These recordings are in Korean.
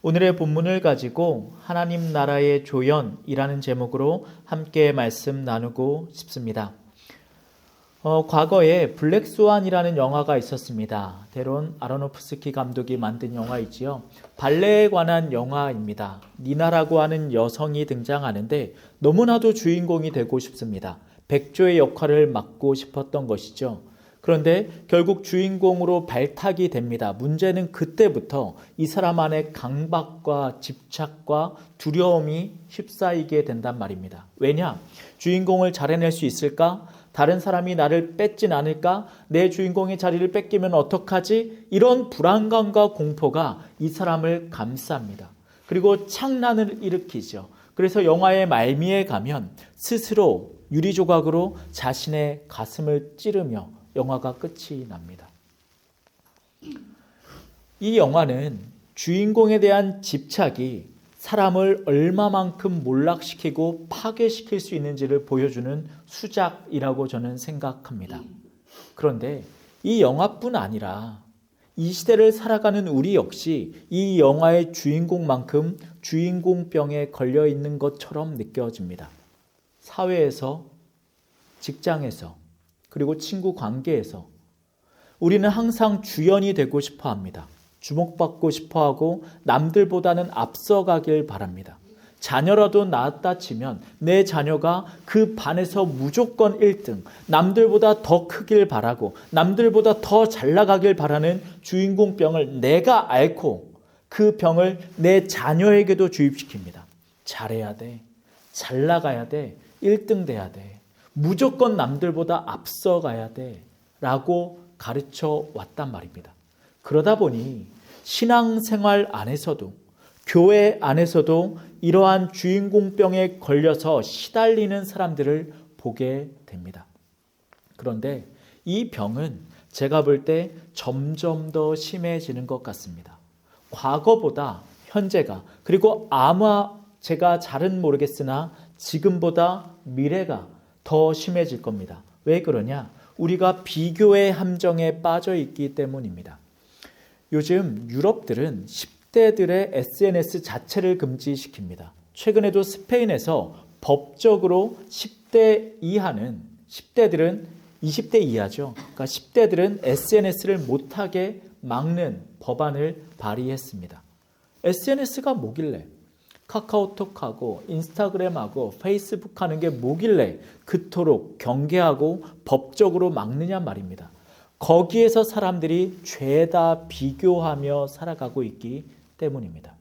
오늘의 본문을 가지고 하나님 나라의 조연이라는 제목으로 함께 말씀 나누고 싶습니다. 과거에 블랙스완이라는 영화가 있었습니다. 데론 아로노프스키 감독이 만든 영화이지요. 발레에 관한 영화입니다. 니나라고 하는 여성이 등장하는데 너무나도 주인공이 되고 싶습니다. 백조의 역할을 맡고 싶었던 것이죠. 그런데 결국 주인공으로 발탁이 됩니다. 문제는 그때부터 이 사람 안에 강박과 집착과 두려움이 휩싸이게 된단 말입니다. 왜냐? 주인공을 잘 해낼 수 있을까? 다른 사람이 나를 뺏진 않을까? 내 주인공의 자리를 뺏기면 어떡하지? 이런 불안감과 공포가 이 사람을 감쌉니다. 그리고 창란을 일으키죠. 그래서 영화의 말미에 가면 스스로 유리조각으로 자신의 가슴을 찌르며 영화가 끝이 납니다. 이 영화는 주인공에 대한 집착이 사람을 얼마만큼 몰락시키고 파괴시킬 수 있는지를 보여주는 수작이라고 저는 생각합니다. 그런데 이 영화뿐 아니라 이 시대를 살아가는 우리 역시 이 영화의 주인공만큼 주인공병에 걸려 있는 것처럼 느껴집니다. 사회에서, 직장에서, 그리고 친구 관계에서 우리는 항상 주연이 되고 싶어 합니다. 주목받고 싶어 하고 남들보다는 앞서가길 바랍니다. 자녀라도 낳았다 치면 내 자녀가 그 반에서 무조건 1등, 남들보다 더 크길 바라고 남들보다 더 잘 나가길 바라는 주인공병을 내가 앓고 그 병을 내 자녀에게도 주입시킵니다. 잘해야 돼, 잘 나가야 돼, 1등 돼야 돼, 무조건 남들보다 앞서가야 돼 라고 가르쳐 왔단 말입니다. 그러다 보니 신앙생활 안에서도 교회 안에서도 이러한 주인공병에 걸려서 시달리는 사람들을 보게 됩니다. 그런데 이 병은 제가 볼 때 점점 더 심해지는 것 같습니다. 과거보다 현재가, 그리고 아마 제가 잘은 모르겠으나 지금보다 미래가 더 심해질 겁니다. 왜 그러냐? 우리가 비교의 함정에 빠져 있기 때문입니다. 요즘 유럽들은 10대들의 SNS 자체를 금지시킵니다. 최근에도 스페인에서 법적으로 10대 이하는 10대들은 20대 이하죠. 그러니까 10대들은 SNS를 못하게 막는 법안을 발의했습니다. SNS가 뭐길래? 카카오톡하고 인스타그램하고 페이스북 하는 게 뭐길래 그토록 경계하고 법적으로 막느냐 말입니다. 거기에서 사람들이 죄다 비교하며 살아가고 있기 때문입니다.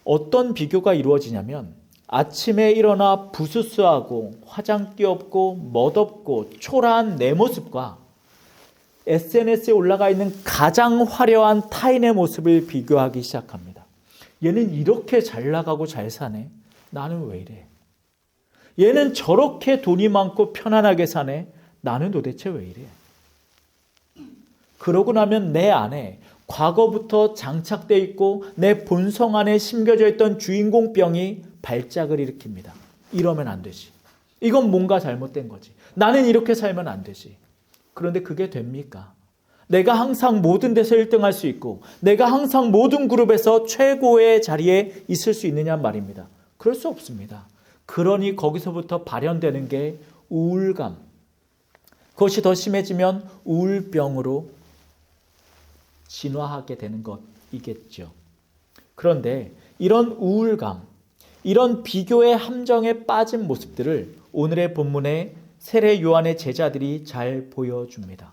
어떤 비교가 이루어지냐면 아침에 일어나 부스스하고 화장기 없고 멋없고 초라한 내 모습과 SNS에 올라가 있는 가장 화려한 타인의 모습을 비교하기 시작합니다. 얘는 이렇게 잘 나가고 잘 사네. 나는 왜 이래? 얘는 저렇게 돈이 많고 편안하게 사네. 나는 도대체 왜 이래? 그러고 나면 내 안에 과거부터 장착되어 있고 내 본성 안에 심겨져 있던 주인공병이 발작을 일으킵니다. 이러면 안 되지. 이건 뭔가 잘못된 거지. 나는 이렇게 살면 안 되지. 그런데 그게 됩니까? 내가 항상 모든 데서 1등할 수 있고 내가 항상 모든 그룹에서 최고의 자리에 있을 수 있느냐 말입니다. 그럴 수 없습니다. 그러니 거기서부터 발현되는 게 우울감. 그것이 더 심해지면 우울병으로 진화하게 되는 것이겠죠. 그런데 이런 우울감, 이런 비교의 함정에 빠진 모습들을 오늘의 본문에 세례 요한의 제자들이 잘 보여줍니다.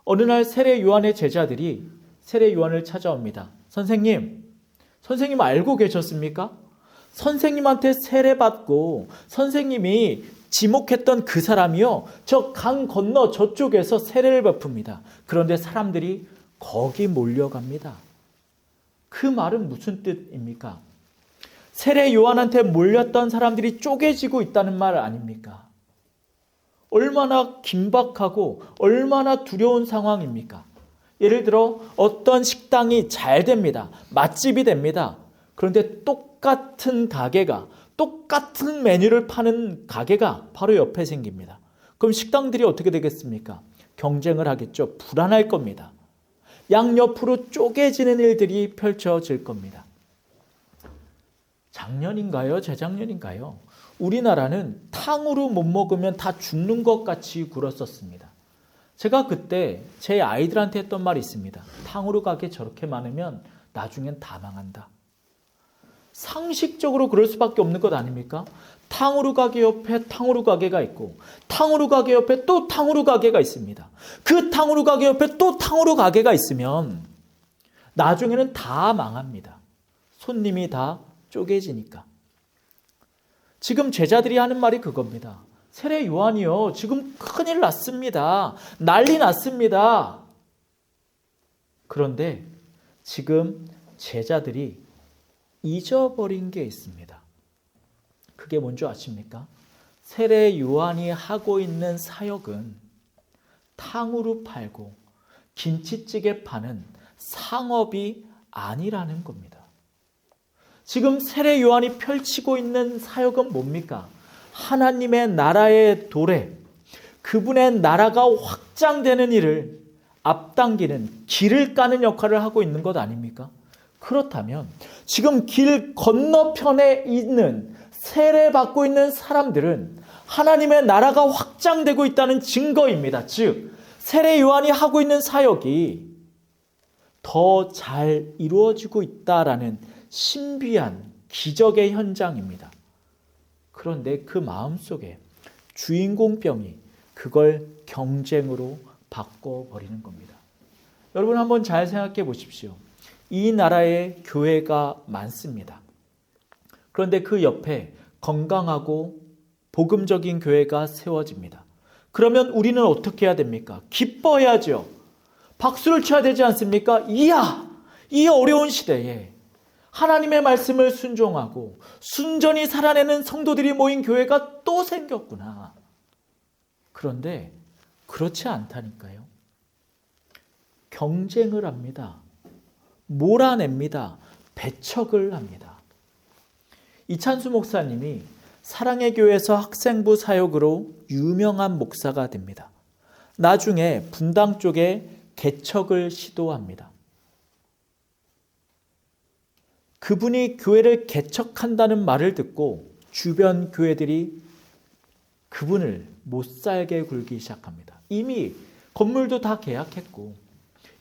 어느 날 세례 요한의 제자들이 세례 요한을 찾아옵니다. 선생님 알고 계셨습니까? 선생님한테 세례받고 선생님이 지목했던 그 사람이요, 저 강 건너 저쪽에서 세례를 베풉니다. 그런데 사람들이 거기 몰려갑니다. 그 말은 무슨 뜻입니까? 세례 요한한테 몰렸던 사람들이 쪼개지고 있다는 말 아닙니까? 얼마나 긴박하고 얼마나 두려운 상황입니까? 예를 들어 어떤 식당이 잘 됩니다. 맛집이 됩니다. 그런데 똑같은 가게가, 똑같은 메뉴를 파는 가게가 바로 옆에 생깁니다. 그럼 식당들이 어떻게 되겠습니까? 경쟁을 하겠죠. 불안할 겁니다. 양옆으로 쪼개지는 일들이 펼쳐질 겁니다. 작년인가요? 재작년인가요? 우리나라는 탕후루 못 먹으면 다 죽는 것 같이 굴었었습니다. 제가 그때 제 아이들한테 했던 말이 있습니다. 탕후루 가게 저렇게 많으면 나중엔 다 망한다. 상식적으로 그럴 수밖에 없는 것 아닙니까? 탕후루 가게 옆에 탕후루 가게가 있고 탕후루 가게 옆에 또 탕후루 가게가 있습니다. 그 탕후루 가게 옆에 또 탕후루 가게가 있으면 나중에는 다 망합니다. 손님이 다 쪼개지니까. 지금 제자들이 하는 말이 그겁니다. 세례 요한이요, 지금 큰일 났습니다. 난리 났습니다. 그런데 지금 제자들이 잊어버린 게 있습니다. 그게 뭔지 아십니까? 세례 요한이 하고 있는 사역은 탕후루 팔고 김치찌개 파는 상업이 아니라는 겁니다. 지금 세례 요한이 펼치고 있는 사역은 뭡니까? 하나님의 나라의 도래, 그분의 나라가 확장되는 일을 앞당기는 길을 까는 역할을 하고 있는 것 아닙니까? 그렇다면 지금 길 건너편에 있는 세례받고 있는 사람들은 하나님의 나라가 확장되고 있다는 증거입니다. 즉 세례 요한이 하고 있는 사역이 더 잘 이루어지고 있다라는 신비한 기적의 현장입니다. 그런데 그 마음속에 주인공병이 그걸 경쟁으로 바꿔버리는 겁니다. 여러분 한번 잘 생각해 보십시오. 이 나라에 교회가 많습니다. 그런데 그 옆에 건강하고 복음적인 교회가 세워집니다. 그러면 우리는 어떻게 해야 됩니까? 기뻐해야죠. 박수를 쳐야 되지 않습니까? 이야! 이 어려운 시대에 하나님의 말씀을 순종하고 순전히 살아내는 성도들이 모인 교회가 또 생겼구나. 그런데 그렇지 않다니까요. 경쟁을 합니다. 몰아냅니다. 배척을 합니다. 이찬수 목사님이 사랑의 교회에서 학생부 사역으로 유명한 목사가 됩니다. 나중에 분당 쪽에 개척을 시도합니다. 그분이 교회를 개척한다는 말을 듣고 주변 교회들이 그분을 못 살게 굴기 시작합니다. 이미 건물도 다 계약했고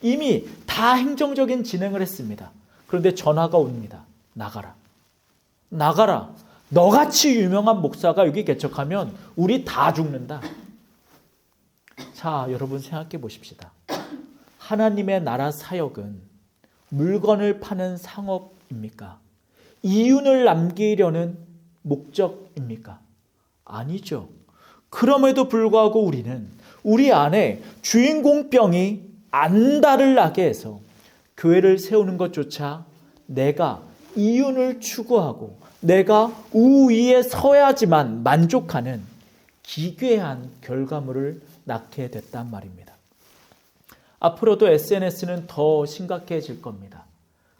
이미 다 행정적인 진행을 했습니다. 그런데 전화가 옵니다. 나가라. 나가라. 너같이 유명한 목사가 여기 개척하면 우리 다 죽는다. 자, 여러분 생각해 보십시다. 하나님의 나라 사역은 물건을 파는 상업입니까? 이윤을 남기려는 목적입니까? 아니죠. 그럼에도 불구하고 우리는 우리 안에 주인공병이 안달을 나게 해서 교회를 세우는 것조차 내가 이윤을 추구하고 내가 우위에 서야지만 만족하는 기괴한 결과물을 낳게 됐단 말입니다. 앞으로도 SNS는 더 심각해질 겁니다.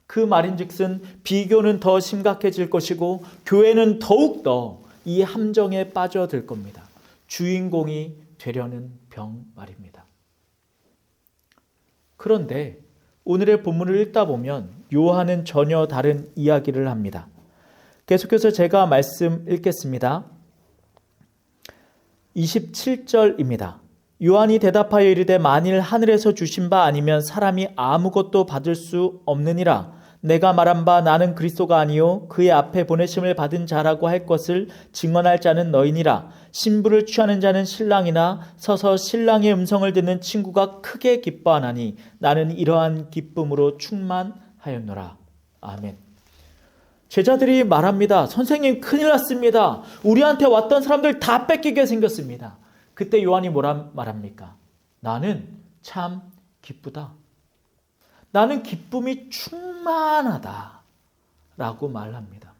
그 말인즉슨 비교는 더 심각해질 것이고 교회는 더욱더 이 함정에 빠져들 겁니다. 주인공이 되려는 병 말입니다. 그런데 오늘의 본문을 읽다 보면 요한은 전혀 다른 이야기를 합니다. 계속해서 제가 말씀 읽겠습니다. 27절입니다. 요한이 대답하여 이르되 만일 하늘에서 주신 바 아니면 사람이 아무것도 받을 수 없느니라. 내가 말한 바 나는 그리스도가 아니요 그의 앞에 보내심을 받은 자라고 할 것을 증언할 자는 너희니라. 신부를 취하는 자는 신랑이나 서서 신랑의 음성을 듣는 친구가 크게 기뻐하나니 나는 이러한 기쁨으로 충만하였노라. 아멘. 제자들이 말합니다. 선생님 큰일 났습니다. 우리한테 왔던 사람들 다 뺏기게 생겼습니다. 그때 요한이 뭐라 말합니까? 나는 참 기쁘다. 나는 기쁨이 충만하다 라고 말합니다.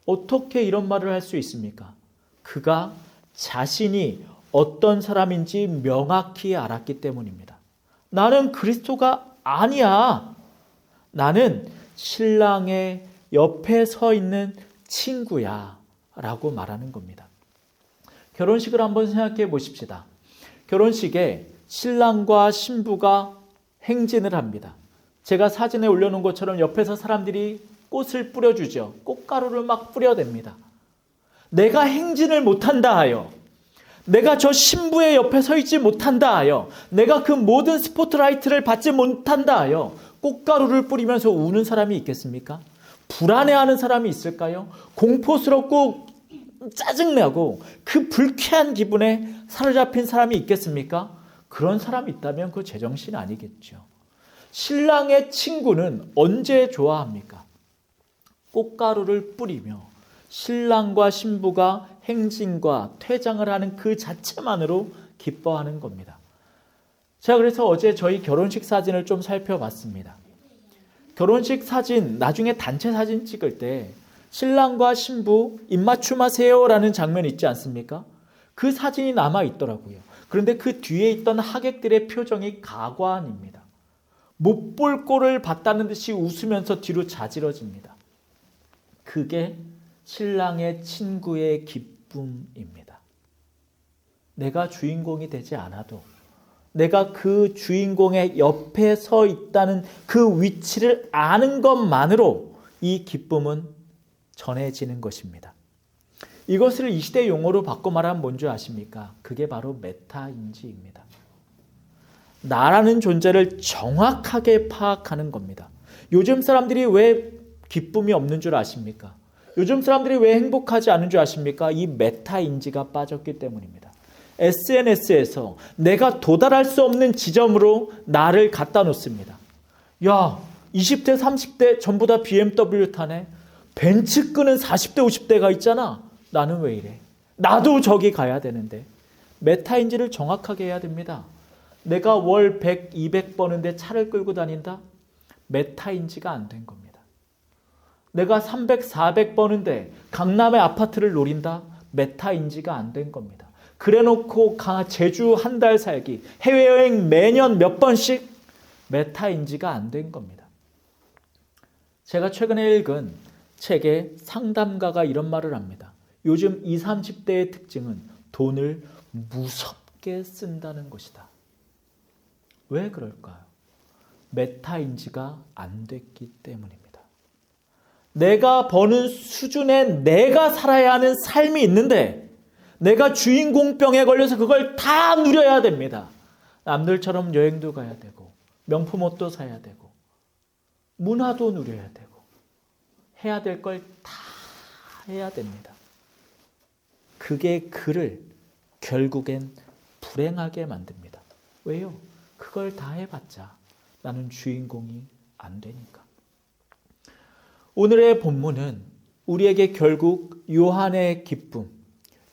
어떻게 이런 말을 할 수 있습니까? 그가 자신이 어떤 사람인지 명확히 알았기 때문입니다. 나는 그리스도가 아니야. 나는 신랑의 옆에 서 있는 친구야 라고 말하는 겁니다. 결혼식을 한번 생각해 보십시다. 결혼식에 신랑과 신부가 행진을 합니다. 제가 사진에 올려놓은 것처럼 옆에서 사람들이 꽃을 뿌려주죠. 꽃가루를 막 뿌려댑니다. 내가 행진을 못한다 하여, 내가 저 신부의 옆에 서 있지 못한다 하여, 내가 그 모든 스포트라이트를 받지 못한다 하여 꽃가루를 뿌리면서 우는 사람이 있겠습니까? 불안해하는 사람이 있을까요? 공포스럽고 짜증나고 그 불쾌한 기분에 사로잡힌 사람이 있겠습니까? 그런 사람이 있다면 그 제정신 아니겠죠. 신랑의 친구는 언제 좋아합니까? 꽃가루를 뿌리며 신랑과 신부가 행진과 퇴장을 하는 그 자체만으로 기뻐하는 겁니다. 제가 그래서 어제 저희 결혼식 사진을 좀 살펴봤습니다. 결혼식 사진, 나중에 단체 사진 찍을 때 신랑과 신부 입맞춤하세요 라는 장면 있지 않습니까? 그 사진이 남아 있더라고요. 그런데 그 뒤에 있던 하객들의 표정이 가관입니다. 못 볼 꼴을 봤다는 듯이 웃으면서 뒤로 자지러집니다. 그게 신랑의 친구의 기쁨입니다. 내가 주인공이 되지 않아도 내가 그 주인공의 옆에 서 있다는 그 위치를 아는 것만으로 이 기쁨은 전해지는 것입니다. 이것을 이 시대 용어로 바꿔 말하면 뭔지 아십니까? 그게 바로 메타인지입니다. 나라는 존재를 정확하게 파악하는 겁니다. 요즘 사람들이 왜 기쁨이 없는 줄 아십니까? 요즘 사람들이 왜 행복하지 않은 줄 아십니까? 이 메타인지가 빠졌기 때문입니다. SNS에서 내가 도달할 수 없는 지점으로 나를 갖다 놓습니다. 야, 20대, 30대 전부 다 BMW 타네. 벤츠 끄는 40대, 50대가 있잖아. 나는 왜 이래? 나도 저기 가야 되는데. 메타인지를 정확하게 해야 됩니다. 내가 월 100, 200 버는데 차를 끌고 다닌다? 메타인지가 안 된 겁니다. 내가 300, 400 버는데 강남의 아파트를 노린다? 메타인지가 안 된 겁니다. 그래놓고 제주 한 달 살기, 해외여행 매년 몇 번씩? 메타인지가 안 된 겁니다. 제가 최근에 읽은 책에 상담가가 이런 말을 합니다. 요즘 20, 30대의 특징은 돈을 무섭게 쓴다는 것이다. 왜 그럴까요? 메타인지가 안 됐기 때문입니다. 내가 버는 수준에 내가 살아야 하는 삶이 있는데 내가 주인공병에 걸려서 그걸 다 누려야 됩니다. 남들처럼 여행도 가야 되고 명품 옷도 사야 되고 문화도 누려야 되고 해야 될 걸 다 해야 됩니다. 그게 그를 결국엔 불행하게 만듭니다. 왜요? 그걸 다 해봤자 나는 주인공이 안 되니까. 오늘의 본문은 우리에게 결국 요한의 기쁨,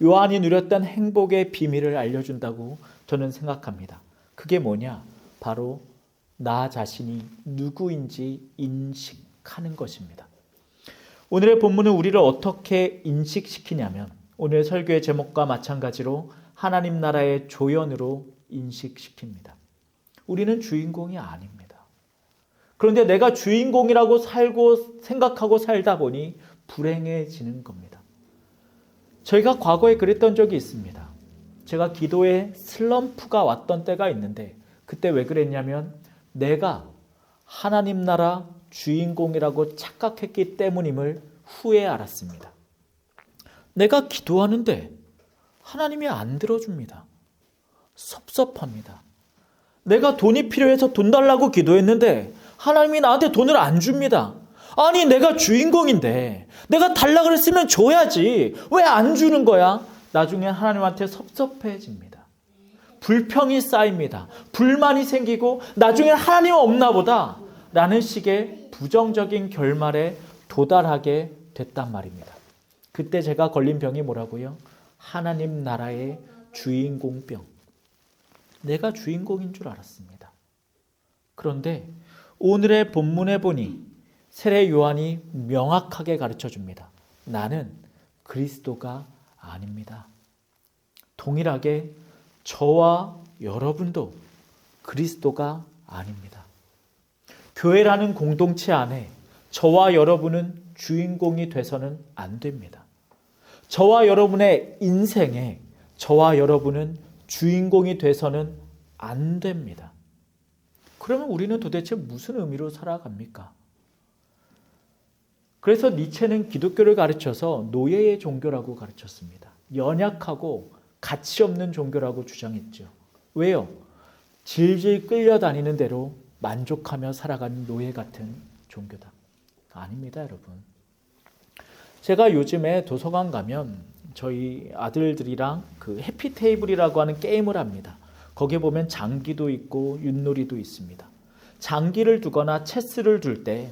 요한이 누렸던 행복의 비밀을 알려준다고 저는 생각합니다. 그게 뭐냐? 바로 나 자신이 누구인지 인식하는 것입니다. 오늘의 본문은 우리를 어떻게 인식시키냐면 오늘 설교의 제목과 마찬가지로 하나님 나라의 조연으로 인식시킵니다. 우리는 주인공이 아닙니다. 그런데 내가 주인공이라고 살고 생각하고 살다 보니 불행해지는 겁니다. 저희가 과거에 그랬던 적이 있습니다. 제가 기도에 슬럼프가 왔던 때가 있는데 그때 왜 그랬냐면 내가 하나님 나라 주인공이라고 착각했기 때문임을 후에 알았습니다. 내가 기도하는데 하나님이 안 들어줍니다. 섭섭합니다. 내가 돈이 필요해서 돈 달라고 기도했는데 하나님이 나한테 돈을 안 줍니다. 아니 내가 주인공인데 내가 달라 그랬으면 줘야지 왜 안 주는 거야? 나중에 하나님한테 섭섭해집니다. 불평이 쌓입니다. 불만이 생기고 나중에 하나님 없나 보다 라는 식의 부정적인 결말에 도달하게 됐단 말입니다. 그때 제가 걸린 병이 뭐라고요? 하나님 나라의 주인공병. 내가 주인공인 줄 알았습니다. 그런데 오늘의 본문에 보니 세례 요한이 명확하게 가르쳐 줍니다. 나는 그리스도가 아닙니다. 동일하게 저와 여러분도 그리스도가 아닙니다. 교회라는 공동체 안에 저와 여러분은 주인공이 돼서는 안 됩니다. 저와 여러분의 인생에 저와 여러분은 주인공이 돼서는 안 됩니다. 그러면 우리는 도대체 무슨 의미로 살아갑니까? 그래서 니체는 기독교를 가르쳐서 노예의 종교라고 가르쳤습니다. 연약하고 가치 없는 종교라고 주장했죠. 왜요? 질질 끌려다니는 대로 만족하며 살아가는 노예 같은 종교다. 아닙니다, 여러분. 제가 요즘에 도서관 가면 저희 아들들이랑 그 해피테이블이라고 하는 게임을 합니다. 거기에 보면 장기도 있고 윷놀이도 있습니다. 장기를 두거나 체스를 둘 때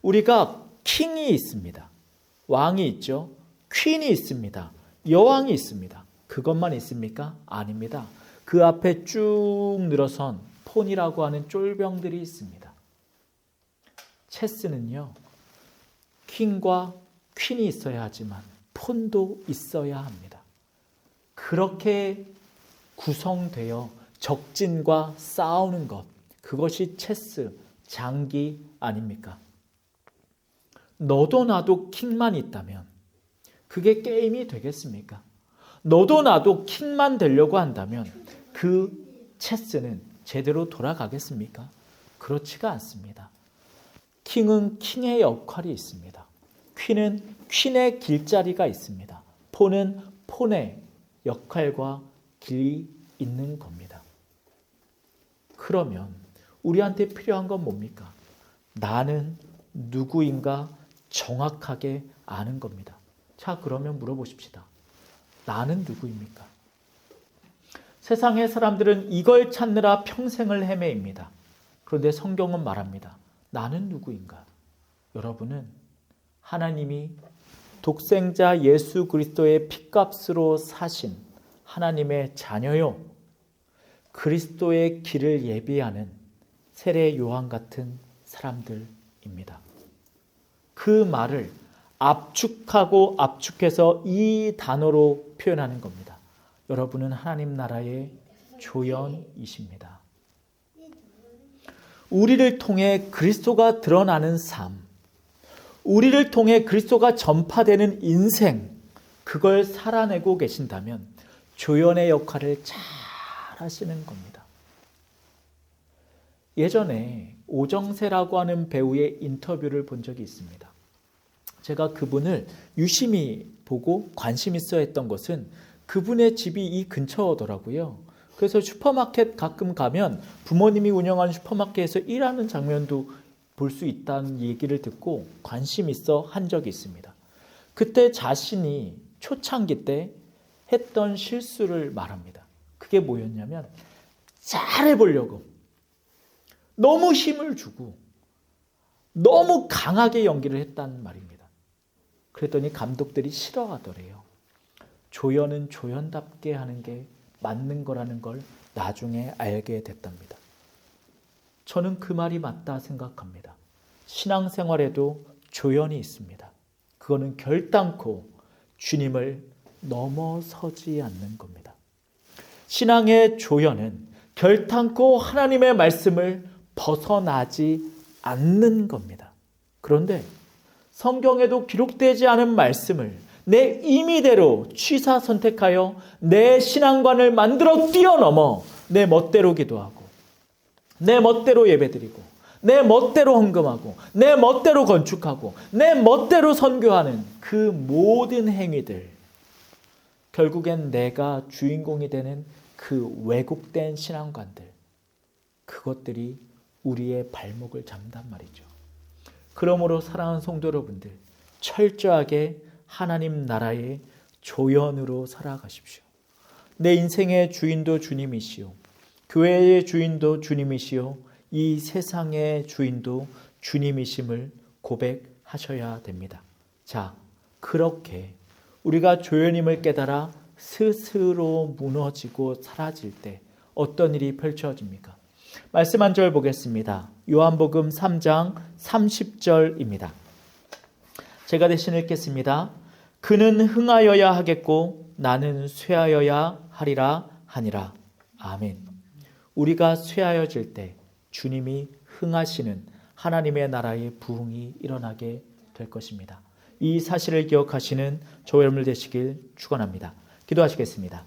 우리가 킹이 있습니다. 왕이 있죠. 퀸이 있습니다. 여왕이 있습니다. 그것만 있습니까? 아닙니다. 그 앞에 쭉 늘어선 폰이라고 하는 쫄병들이 있습니다. 체스는요, 킹과 퀸이 있어야 하지만 폰도 있어야 합니다. 그렇게 구성되어 적진과 싸우는 것, 그것이 체스, 장기 아닙니까? 너도 나도 킹만 있다면 그게 게임이 되겠습니까? 너도 나도 킹만 되려고 한다면 그 체스는 제대로 돌아가겠습니까? 그렇지가 않습니다. 킹은 킹의 역할이 있습니다. 퀸은 퀸의 길자리가 있습니다. 폰은 폰의 역할과 길이 있는 겁니다. 그러면 우리한테 필요한 건 뭡니까? 나는 누구인가 정확하게 아는 겁니다. 자, 그러면 물어보십시다. 나는 누구입니까? 세상의 사람들은 이걸 찾느라 평생을 헤매입니다. 그런데 성경은 말합니다. 나는 누구인가? 여러분은 하나님이 독생자 예수 그리스도의 핏값으로 사신 하나님의 자녀요. 그리스도의 길을 예비하는 세례 요한 같은 사람들입니다. 그 말을 압축하고 압축해서 이 단어로 표현하는 겁니다. 여러분은 하나님 나라의 조연이십니다. 우리를 통해 그리스도가 드러나는 삶, 우리를 통해 그리스도가 전파되는 인생, 그걸 살아내고 계신다면 조연의 역할을 잘 하시는 겁니다. 예전에 오정세라고 하는 배우의 인터뷰를 본 적이 있습니다. 제가 그분을 유심히 보고 관심 있어 했던 것은 그분의 집이 이 근처더라고요. 그래서 슈퍼마켓 가끔 가면 부모님이 운영하는 슈퍼마켓에서 일하는 장면도 볼 수 있다는 얘기를 듣고 관심 있어 한 적이 있습니다. 그때 자신이 초창기 때 했던 실수를 말합니다. 그게 뭐였냐면 잘해보려고 너무 힘을 주고 너무 강하게 연기를 했다는 말입니다. 그랬더니 감독들이 싫어하더래요. 조연은 조연답게 하는 게 맞는 거라는 걸 나중에 알게 됐답니다. 저는 그 말이 맞다 생각합니다. 신앙생활에도 조연이 있습니다. 그거는 결단코 주님을 넘어서지 않는 겁니다. 신앙의 조연은 결단코 하나님의 말씀을 벗어나지 않는 겁니다. 그런데 성경에도 기록되지 않은 말씀을 내 임의대로 취사 선택하여 내 신앙관을 만들어 뛰어넘어 내 멋대로 기도하고 내 멋대로 예배드리고 내 멋대로 헌금하고 내 멋대로 건축하고 내 멋대로 선교하는 그 모든 행위들, 결국엔 내가 주인공이 되는 그 왜곡된 신앙관들, 그것들이 우리의 발목을 잡는단 말이죠. 그러므로 사랑하는 성도 여러분들, 철저하게 하나님 나라의 조연으로 살아가십시오. 내 인생의 주인도 주님이시오. 교회의 주인도 주님이시오. 이 세상의 주인도 주님이심을 고백하셔야 됩니다. 자, 그렇게 우리가 조연임을 깨달아 스스로 무너지고 사라질 때 어떤 일이 펼쳐집니까? 말씀 한 절 보겠습니다. 요한복음 3장 30절입니다. 제가 대신 읽겠습니다. 그는 흥하여야 하겠고 나는 쇠하여야 하리라 하니라. 아멘. 우리가 쇠하여질 때 주님이 흥하시는 하나님의 나라의 부흥이 일어나게 될 것입니다. 이 사실을 기억하시는 저와 여러분들 되시길 축원합니다. 기도하시겠습니다.